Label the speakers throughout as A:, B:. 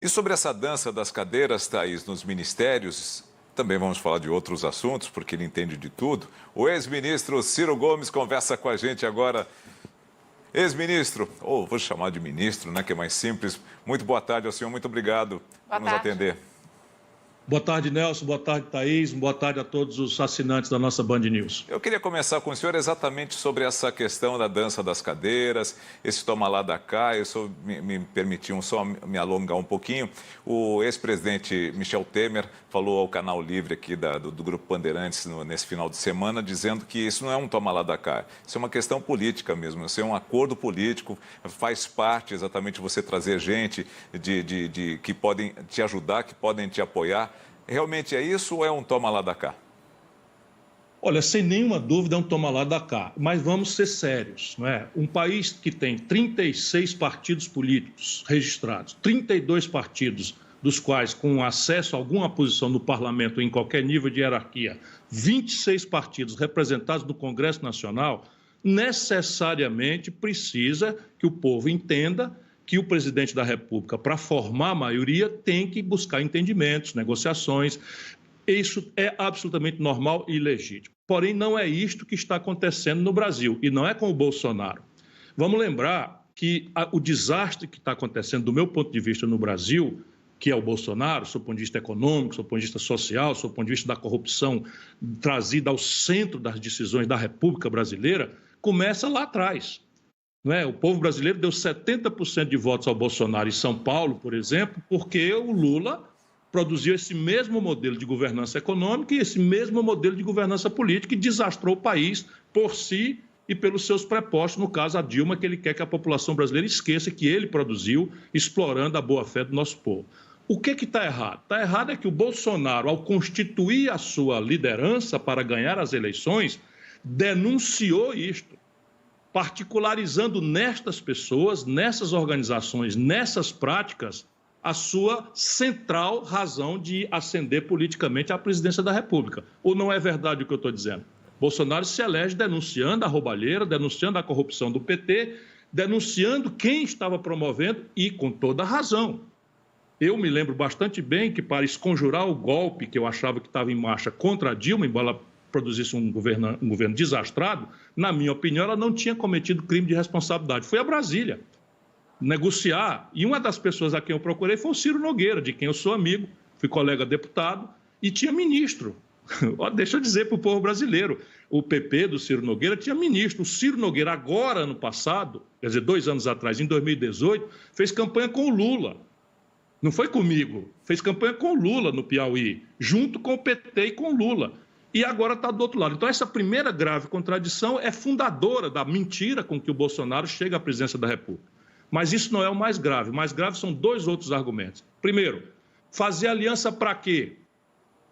A: E sobre essa dança das cadeiras, Thaís, nos ministérios, também vamos falar de outros assuntos, porque ele entende de tudo. O ex-ministro Ciro Gomes conversa com a gente agora. Ex-ministro, ou vou chamar de ministro, né, que é mais simples. Muito boa tarde ao senhor, muito obrigado
B: Boa
A: por nos
B: tarde.
A: atender.
C: Boa tarde, Nelson. Boa tarde, Thaís. Boa tarde a todos os assinantes da nossa Band News.
A: Eu queria começar com o senhor exatamente sobre essa questão da dança das cadeiras, esse toma lá da cá. Eu só me permitiam só me alongar um pouquinho. O ex-presidente Michel Temer falou ao Canal Livre aqui do Grupo Bandeirantes nesse final de semana, dizendo que isso não é um toma lá da cá, isso é uma questão política mesmo, isso é um acordo político, faz parte exatamente você trazer gente que podem te ajudar, que podem te apoiar. Realmente é isso ou é um toma lá da cá?
C: Olha, sem nenhuma dúvida é um toma lá da cá, mas vamos ser sérios, não é? Um país que tem 36 partidos políticos registrados, 32 partidos, dos quais com acesso a alguma posição no parlamento em qualquer nível de hierarquia, 26 partidos representados no Congresso Nacional, necessariamente precisa que o povo entenda que o presidente da República, para formar a maioria, tem que buscar entendimentos, negociações. Isso é absolutamente normal e legítimo. Porém, não é isto que está acontecendo no Brasil, e não é com o Bolsonaro. Vamos lembrar que o desastre que está acontecendo, do meu ponto de vista, no Brasil, que é o Bolsonaro, do ponto de vista econômico, do ponto de vista social, do ponto de vista da corrupção trazida ao centro das decisões da República Brasileira, começa lá atrás. Não é? O povo brasileiro deu 70% de votos ao Bolsonaro em São Paulo, por exemplo, porque o Lula produziu esse mesmo modelo de governança econômica e esse mesmo modelo de governança política e desastrou o país por si e pelos seus prepostos, no caso a Dilma, que ele quer que a população brasileira esqueça que ele produziu, explorando a boa-fé do nosso povo. O que está errado? Está errado é que o Bolsonaro, ao constituir a sua liderança para ganhar as eleições, denunciou isto, particularizando nestas pessoas, nessas organizações, nessas práticas, a sua central razão de ascender politicamente à presidência da República. Ou não é verdade o que eu estou dizendo? Bolsonaro se elege denunciando a roubalheira, denunciando a corrupção do PT, denunciando quem estava promovendo e com toda a razão. Eu me lembro bastante bem que, para esconjurar o golpe que eu achava que estava em marcha contra a Dilma, embora ela produzisse um governo desastrado, na minha opinião, ela não tinha cometido crime de responsabilidade. Foi a Brasília negociar, e uma das pessoas a quem eu procurei foi o Ciro Nogueira, de quem eu sou amigo, fui colega deputado, e tinha ministro. Deixa eu dizer para o povo brasileiro, o PP do Ciro Nogueira tinha ministro. O Ciro Nogueira, agora, ano passado, quer dizer, 2 anos atrás, em 2018, fez campanha com o Lula. Não foi comigo, fez campanha com o Lula no Piauí, junto com o PT e com o Lula. E agora está do outro lado. Então, essa primeira grave contradição é fundadora da mentira com que o Bolsonaro chega à presidência da República. Mas isso não é o mais grave. O mais grave são 2 outros argumentos. Primeiro, fazer aliança para quê?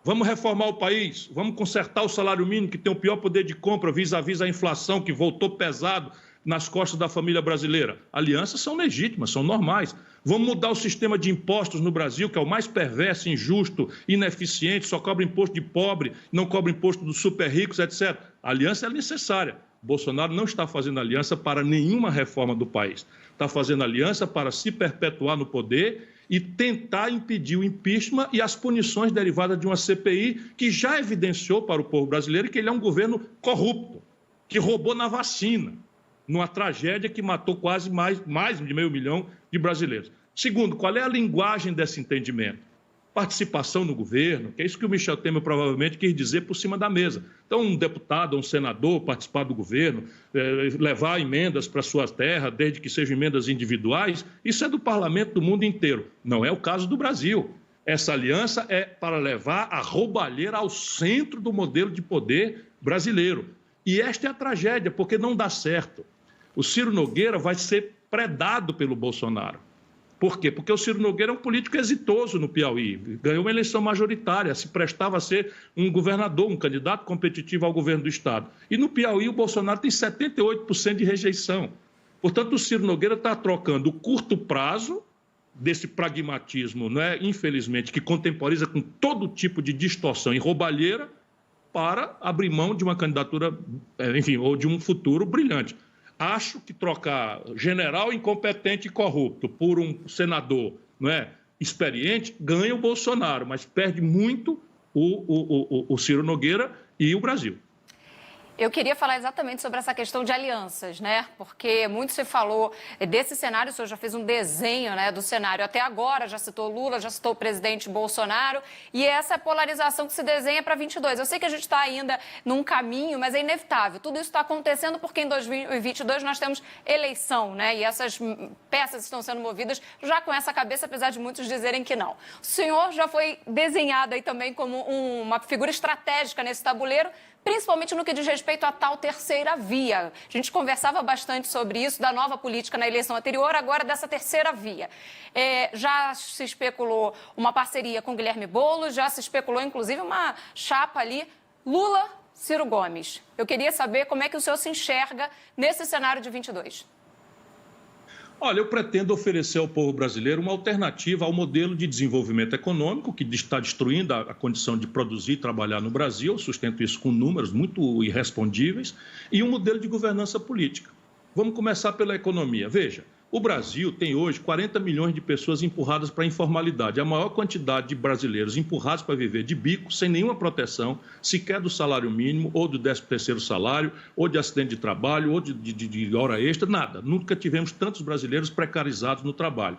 C: Vamos reformar o país? Vamos consertar o salário mínimo, que tem o pior poder de compra vis-à-vis a inflação, que voltou pesado nas costas da família brasileira? Alianças são legítimas, são normais. Vamos mudar o sistema de impostos no Brasil, que é o mais perverso, injusto, ineficiente, só cobra imposto de pobre, não cobra imposto dos super ricos, etc. A aliança é necessária. Bolsonaro não está fazendo aliança para nenhuma reforma do país. Está fazendo aliança para se perpetuar no poder e tentar impedir o impeachment e as punições derivadas de uma CPI que já evidenciou para o povo brasileiro que ele é um governo corrupto, que roubou na vacina, numa tragédia que matou quase mais de 500 mil de brasileiros. Segundo, qual é a linguagem desse entendimento? Participação no governo, que é isso que o Michel Temer provavelmente quis dizer por cima da mesa. Então, um deputado, um senador participar do governo, levar emendas para sua terra, desde que sejam emendas individuais, isso é do parlamento do mundo inteiro. Não é o caso do Brasil. Essa aliança é para levar a roubalheira ao centro do modelo de poder brasileiro. E esta é a tragédia, porque não dá certo. O Ciro Nogueira vai ser predado pelo Bolsonaro. Por quê? Porque o Ciro Nogueira é um político exitoso no Piauí, ganhou uma eleição majoritária, se prestava a ser um governador, um candidato competitivo ao governo do Estado. E no Piauí o Bolsonaro tem 78% de rejeição. Portanto, o Ciro Nogueira está trocando o curto prazo desse pragmatismo, não é? Infelizmente, que contemporiza com todo tipo de distorção e roubalheira para abrir mão de uma candidatura, enfim, ou de um futuro brilhante. Acho que trocar general incompetente e corrupto por um senador, não é, experiente, ganha o Bolsonaro, mas perde muito o Ciro Nogueira e o Brasil.
B: Eu queria falar exatamente sobre essa questão de alianças, né? Porque muito se falou desse cenário, o senhor já fez um desenho, né, do cenário até agora, já citou Lula, já citou o presidente Bolsonaro, e essa polarização que se desenha para 22. Eu sei que a gente está ainda num caminho, mas é inevitável. Tudo isso está acontecendo porque em 2022 nós temos eleição, né? E essas peças estão sendo movidas já com essa cabeça, apesar de muitos dizerem que não. O senhor já foi desenhado aí também como uma figura estratégica nesse tabuleiro, principalmente no que diz respeito à tal terceira via. A gente conversava bastante sobre isso, da nova política na eleição anterior, agora dessa terceira via. Já se especulou uma parceria com Guilherme Boulos, já se especulou, inclusive, uma chapa ali, Lula-Ciro Gomes. Eu queria saber como é que o senhor se enxerga nesse cenário de 22.
C: Olha, eu pretendo oferecer ao povo brasileiro uma alternativa ao modelo de desenvolvimento econômico que está destruindo a condição de produzir e trabalhar no Brasil, eu sustento isso com números muito irrespondíveis, e um modelo de governança política. Vamos começar pela economia. Veja, o Brasil tem hoje 40 milhões de pessoas empurradas para a informalidade, a maior quantidade de brasileiros empurrados para viver de bico, sem nenhuma proteção, sequer do salário mínimo, ou do 13º salário, ou de acidente de trabalho, ou de hora extra, nada. Nunca tivemos tantos brasileiros precarizados no trabalho.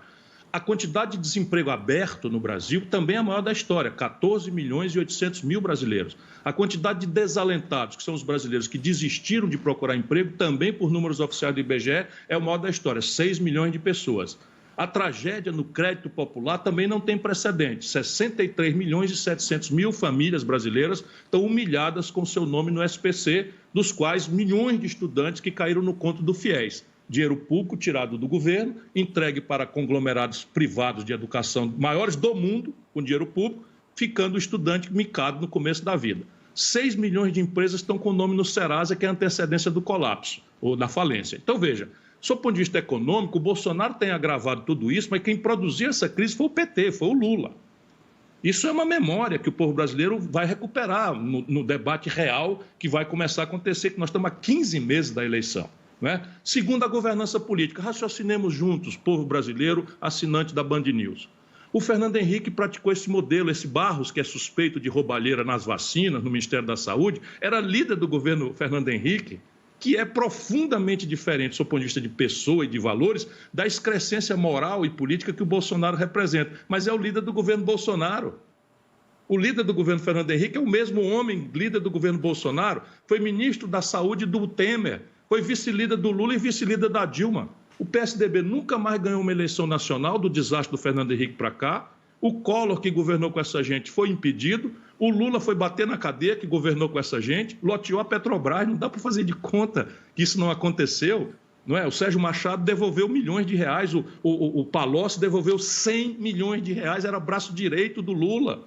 C: A quantidade de desemprego aberto no Brasil também é a maior da história, 14 milhões e 800 mil brasileiros. A quantidade de desalentados, que são os brasileiros que desistiram de procurar emprego, também por números oficiais do IBGE, é o maior da história, 6 milhões de pessoas. A tragédia no crédito popular também não tem precedente. 63 milhões e 700 mil famílias brasileiras estão humilhadas com seu nome no SPC, dos quais milhões de estudantes que caíram no conto do FIES. Dinheiro público tirado do governo, entregue para conglomerados privados de educação maiores do mundo, com dinheiro público, ficando o estudante micado no começo da vida. 6 milhões de empresas estão com o nome no Serasa, que é a antecedência do colapso, ou da falência. Então, veja, sob o ponto de vista econômico, o Bolsonaro tem agravado tudo isso, mas quem produziu essa crise foi o PT, foi o Lula. Isso é uma memória que o povo brasileiro vai recuperar no debate real que vai começar a acontecer, que nós estamos há 15 meses da eleição. Né? Segundo, a governança política. Raciocinemos juntos, povo brasileiro, assinante da Band News. O Fernando Henrique praticou esse modelo, esse Barros, que é suspeito de roubalheira nas vacinas, no Ministério da Saúde, era líder do governo Fernando Henrique, que é profundamente diferente, do ponto de vista de pessoa e de valores, da excrescência moral e política que o Bolsonaro representa. Mas é o líder do governo Bolsonaro. O líder do governo Fernando Henrique é o mesmo homem, líder do governo Bolsonaro, foi ministro da Saúde do Temer, foi vice-líder do Lula e vice-líder da Dilma. O PSDB nunca mais ganhou uma eleição nacional do desastre do Fernando Henrique para cá. O Collor, que governou com essa gente, foi impedido. O Lula foi bater na cadeia, que governou com essa gente. Loteou a Petrobras. Não dá para fazer de conta que isso não aconteceu. Não é? O Sérgio Machado devolveu milhões de reais. O Palocci devolveu 100 milhões de reais. Era braço direito do Lula.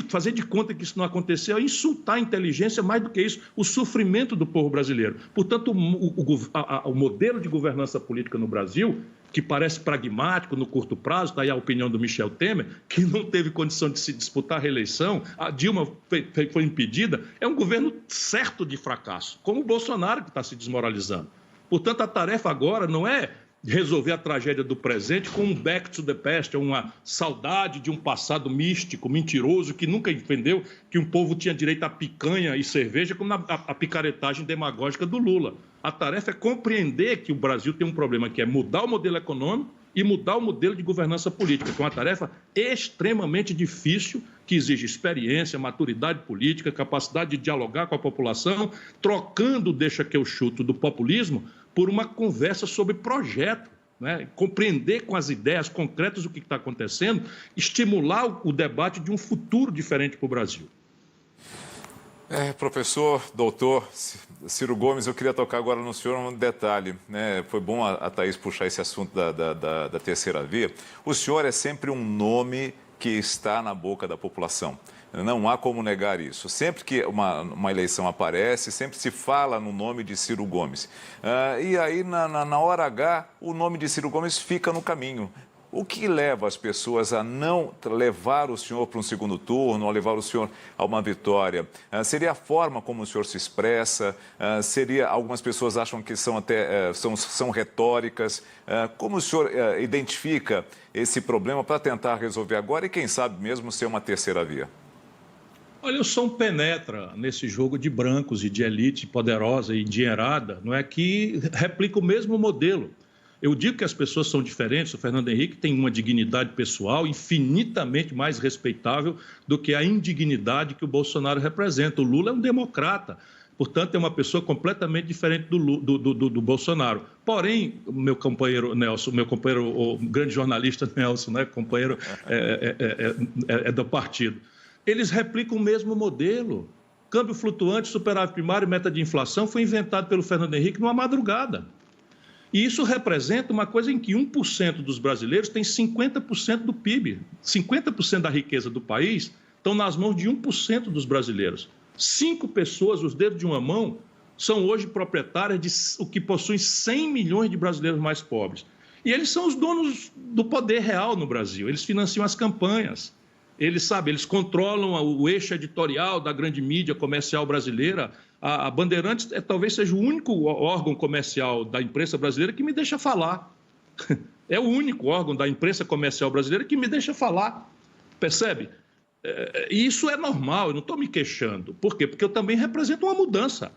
C: Fazer de conta que isso não aconteceu é insultar a inteligência, mais do que isso, o sofrimento do povo brasileiro. Portanto, o modelo de governança política no Brasil, que parece pragmático no curto prazo, está aí a opinião do Michel Temer, que não teve condição de se disputar a reeleição, a Dilma foi impedida, é um governo certo de fracasso, como o Bolsonaro, que está se desmoralizando. Portanto, a tarefa agora não é resolver a tragédia do presente com um back to the past, uma saudade de um passado místico, mentiroso, que nunca entendeu que um povo tinha direito a picanha e cerveja, como a picaretagem demagógica do Lula. A tarefa é compreender que o Brasil tem um problema, que é mudar o modelo econômico e mudar o modelo de governança política, que é uma tarefa extremamente difícil, que exige experiência, maturidade política, capacidade de dialogar com a população, trocando o deixa que eu chuto do populismo por uma conversa sobre projeto, né? Compreender com as ideias concretas o que está acontecendo, estimular o debate de um futuro diferente para o Brasil.
A: Professor, doutor Ciro Gomes, eu queria tocar agora no senhor um detalhe, né? Foi bom a Thaís puxar esse assunto da terceira via. O senhor é sempre um nome que está na boca da população. Não há como negar isso. Sempre que uma eleição aparece, sempre se fala no nome de Ciro Gomes. E aí, na hora H, o nome de Ciro Gomes fica no caminho. O que leva as pessoas a não levar o senhor para um segundo turno, a levar o senhor a uma vitória? Seria a forma como o senhor se expressa? Algumas pessoas acham que são retóricas. Como o senhor identifica esse problema para tentar resolver agora e, quem sabe, mesmo ser uma terceira via?
C: Olha, eu sou um penetra nesse jogo de brancos e de elite poderosa e endinheirada, não é, que replica o mesmo modelo. Eu digo que as pessoas são diferentes, o Fernando Henrique tem uma dignidade pessoal infinitamente mais respeitável do que a indignidade que o Bolsonaro representa. O Lula é um democrata, portanto, é uma pessoa completamente diferente do Bolsonaro. Porém, meu companheiro Nelson, o grande jornalista Nelson, né, companheiro do partido, eles replicam o mesmo modelo. Câmbio flutuante, superávit primário, meta de inflação foi inventado pelo Fernando Henrique numa madrugada. E isso representa uma coisa em que 1% dos brasileiros tem 50% do PIB. 50% da riqueza do país estão nas mãos de 1% dos brasileiros. 5 pessoas, os dedos de uma mão, são hoje proprietárias de o que possuem 100 milhões de brasileiros mais pobres. E eles são os donos do poder real no Brasil. Eles financiam as campanhas. Eles controlam o eixo editorial da grande mídia comercial brasileira. A Bandeirantes talvez seja o único órgão comercial da imprensa brasileira que me deixa falar. É o único órgão da imprensa comercial brasileira que me deixa falar. Percebe? E isso é normal, eu não estou me queixando. Por quê? Porque eu também represento uma mudança.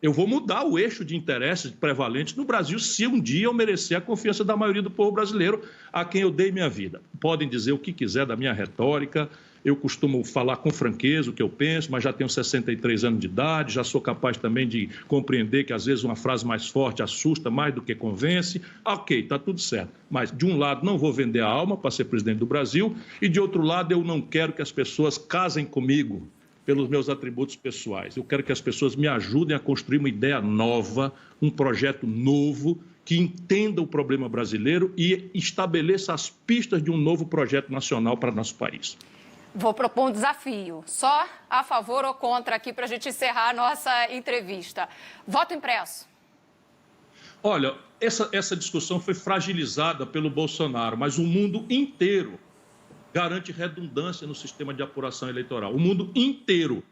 C: Eu vou mudar o eixo de interesses prevalentes no Brasil se um dia eu merecer a confiança da maioria do povo brasileiro a quem eu dei minha vida. Podem dizer o que quiser da minha retórica, eu costumo falar com franqueza o que eu penso, mas já tenho 63 anos de idade, já sou capaz também de compreender que às vezes uma frase mais forte assusta mais do que convence. Ok, está tudo certo. Mas, de um lado, não vou vender a alma para ser presidente do Brasil e, de outro lado, eu não quero que as pessoas casem comigo pelos meus atributos pessoais. Eu quero que as pessoas me ajudem a construir uma ideia nova, um projeto novo, que entenda o problema brasileiro e estabeleça as pistas de um novo projeto nacional para nosso país.
B: Vou propor um desafio, só a favor ou contra aqui para a gente encerrar a nossa entrevista. Voto impresso.
C: Olha, essa discussão foi fragilizada pelo Bolsonaro, mas o mundo inteiro garante redundância no sistema de apuração eleitoral. O mundo inteiro.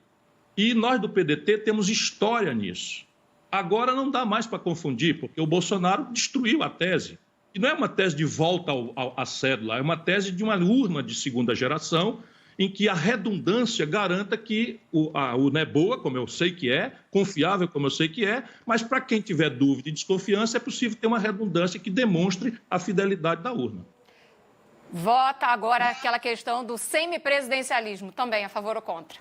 C: E nós do PDT temos história nisso. Agora não dá mais para confundir, porque o Bolsonaro destruiu a tese. E não é uma tese de volta à cédula, é uma tese de uma urna de segunda geração, em que a redundância garanta que o urna é boa, como eu sei que é, confiável, como eu sei que é, mas para quem tiver dúvida e desconfiança, é possível ter uma redundância que demonstre a fidelidade da urna.
B: Vota agora aquela questão do semipresidencialismo, também a favor ou contra?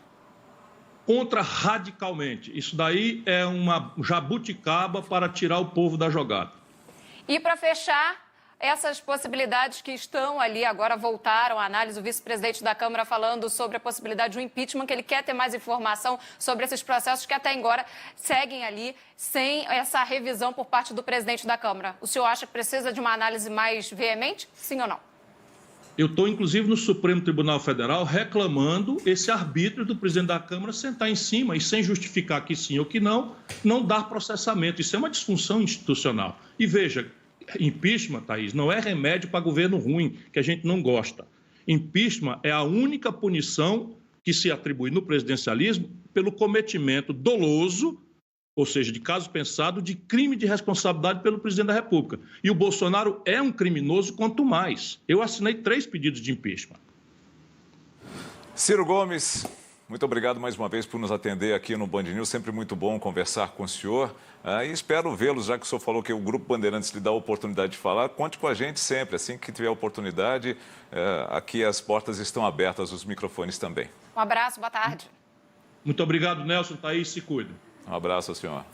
C: Contra radicalmente. Isso daí é uma jabuticaba para tirar o povo da jogada.
B: E para fechar, essas possibilidades que estão ali agora voltaram à análise, o vice-presidente da Câmara falando sobre a possibilidade de um impeachment, que ele quer ter mais informação sobre esses processos que até agora seguem ali sem essa revisão por parte do presidente da Câmara. O senhor acha que precisa de uma análise mais veemente, sim ou não?
C: Eu estou, inclusive, no Supremo Tribunal Federal reclamando esse arbítrio do presidente da Câmara sentar em cima e, sem justificar que sim ou que não dar processamento. Isso é uma disfunção institucional. E veja, impeachment, Thaís, não é remédio para governo ruim, que a gente não gosta. Impeachment é a única punição que se atribui no presidencialismo pelo cometimento doloso, ou seja, de caso pensado, de crime de responsabilidade pelo presidente da República. E o Bolsonaro é um criminoso quanto mais. Eu assinei 3 pedidos de impeachment.
A: Ciro Gomes, muito obrigado mais uma vez por nos atender aqui no Band News. Sempre muito bom conversar com o senhor. E espero vê-los, já que o senhor falou que o Grupo Bandeirantes lhe dá a oportunidade de falar. Conte com a gente sempre. Assim que tiver oportunidade, aqui as portas estão abertas, os microfones também.
B: Um abraço, boa tarde.
C: Muito obrigado, Nelson. Thaís, se cuida.
A: Um abraço, senhor.